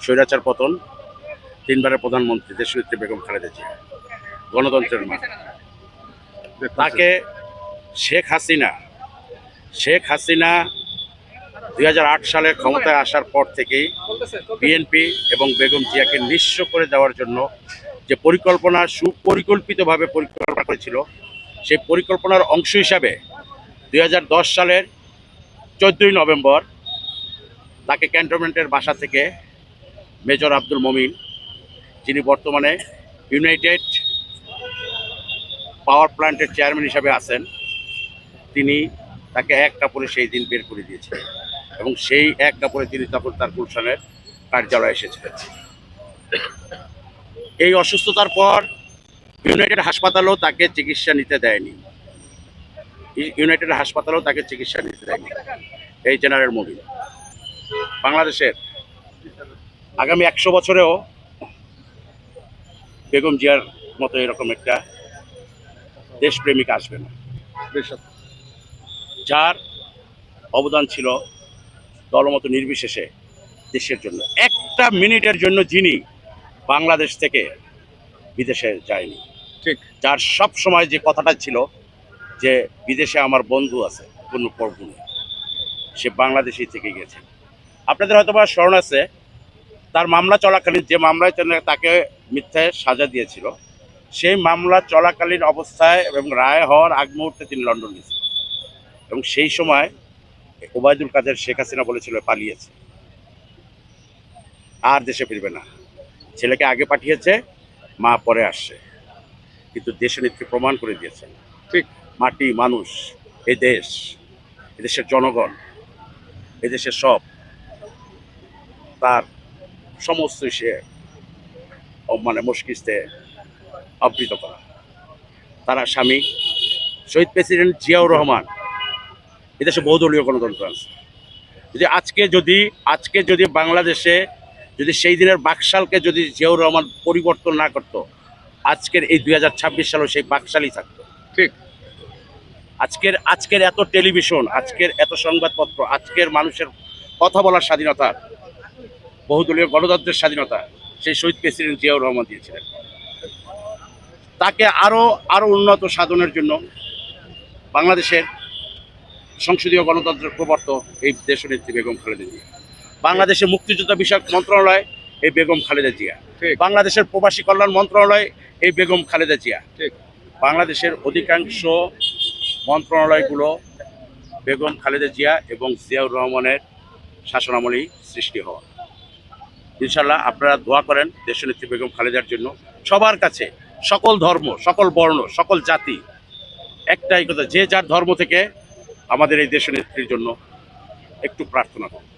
স্বৈরাচার পতন, তিনবারের প্রধানমন্ত্রী দেশনেত্রী বেগম খালেদা জিয়া, গণতন্ত্রের মা। তাকে শেখ হাসিনা 2008 সালে ক্ষমতায় আসার পর থেকেই বিএনপি এবং বেগম জিয়াকে নিঃস্ব করে দেওয়ার জন্য যে পরিকল্পনা সুপরিকল্পিতভাবে পরিকল্পনা করেছিল, সেই পরিকল্পনার অংশ হিসাবে 2010 সালের 14ই নভেম্বর তাকে ক্যান্টনমেন্টের বাসা থেকে মেজর আব্দুল মমিন, যিনি বর্তমানে ইউনাইটেড পাওয়ার প্ল্যান্টের চেয়ারম্যান হিসাবে আছেন, তিনি তাকে এক কাপড়ে সেই দিন বের করে দিয়েছিলেন এবং সেই এক কাপড়ে তিনি তখন তার গুলশানের কার্যালয়ে এসেছিলেন। এই অসুস্থতার পর ইউনাইটেড হাসপাতালেও তাকে চিকিৎসা নিতে দেয়নি, এই জেনারেল মবিন। বাংলাদেশের আগামী 100 বছরেও বেগম জিয়ার মতো এরকম একটা দেশপ্রেমিক আসবে না, যার অবদান ছিল দলমত নির্বিশেষে দেশের জন্য। একটা মিনিটের জন্য যিনি বাংলাদেশ থেকে বিদেশে যায়নি, ঠিক, যার সব সময় যে কথাটা ছিল যে বিদেশে আমার বন্ধু আছে, কোনো প্রভু নেই, সে বাংলাদেশেই থেকে গেছে। আপনাদের হয়তো বা স্মরণ আছে, তার মামলা চলাকালীন, যে মামলায় তাকে মিথ্যায় সাজা দিয়েছিল, সেই মামলা চলাকালীন অবস্থায় এবং রায় হওয়ার আগ মুহূর্তে তিনি লন্ডন গেছিলেন এবং সেই সময় ওবায়দুল কাদের শেখ হাসিনা বলেছিল পালিয়েছে, আর দেশে ফিরবে না, ছেলেকে আগে পাঠিয়েছে, মা পরে আসছে। কিন্তু দেশনেত্রী প্রমাণ করে দিয়েছেন, ঠিক, মাটি, মানুষ, এই দেশ, এদেশের জনগণ, এদেশের সব, তার সমস্ত সে মস্তিষ্কে আবৃত করা। তারা স্বামী শহীদ প্রেসিডেন্ট জিয়াউর রহমান, এদেশে বহুদলীয় গণতন্ত্র আছে। আজকে যদি বাংলাদেশে যদি সেই দিনের বাকশালকে যদি জিয়াউর রহমান পরিবর্তন না করতো, আজকের এই 2026 সালেও সেই বাকশালই থাকতো, ঠিক। আজকের এত টেলিভিশন, আজকের এত সংবাদপত্র, আজকের মানুষের কথা বলার স্বাধীনতা, বহুদলীয় গণতন্ত্রের স্বাধীনতা সেই শহীদ প্রেসিডেন্ট জিয়াউর রহমান দিয়েছিলেন। তাকে আরো উন্নত সাধনের জন্য বাংলাদেশের সংসদীয় গণতন্ত্রের প্রবর্তক এই দেশনেত্রী বেগম খালেদা জিয়া। বাংলাদেশের মুক্তিযোদ্ধা বিষয়ক মন্ত্রণালয় এই বেগম খালেদা জিয়া, বাংলাদেশের প্রবাসী কল্যাণ মন্ত্রণালয় এই বেগম খালেদা জিয়া, বাংলাদেশের অধিকাংশ মন্ত্রণালয়গুলো বেগম খালেদা জিয়া এবং জিয়াউর রহমানের শাসনামলেই সৃষ্টি হওয়া। ইনশাল্লাহ আপনারা দোয়া করেন দেশনেত্রী বেগম খালেদার জন্য। সবার কাছে, সকল ধর্ম, সকল বর্ণ, সকল জাতি, একটাই কথা, যে যার ধর্ম থেকে আমাদের এই দেশনেত্রীর জন্য একটু প্রার্থনা করুন।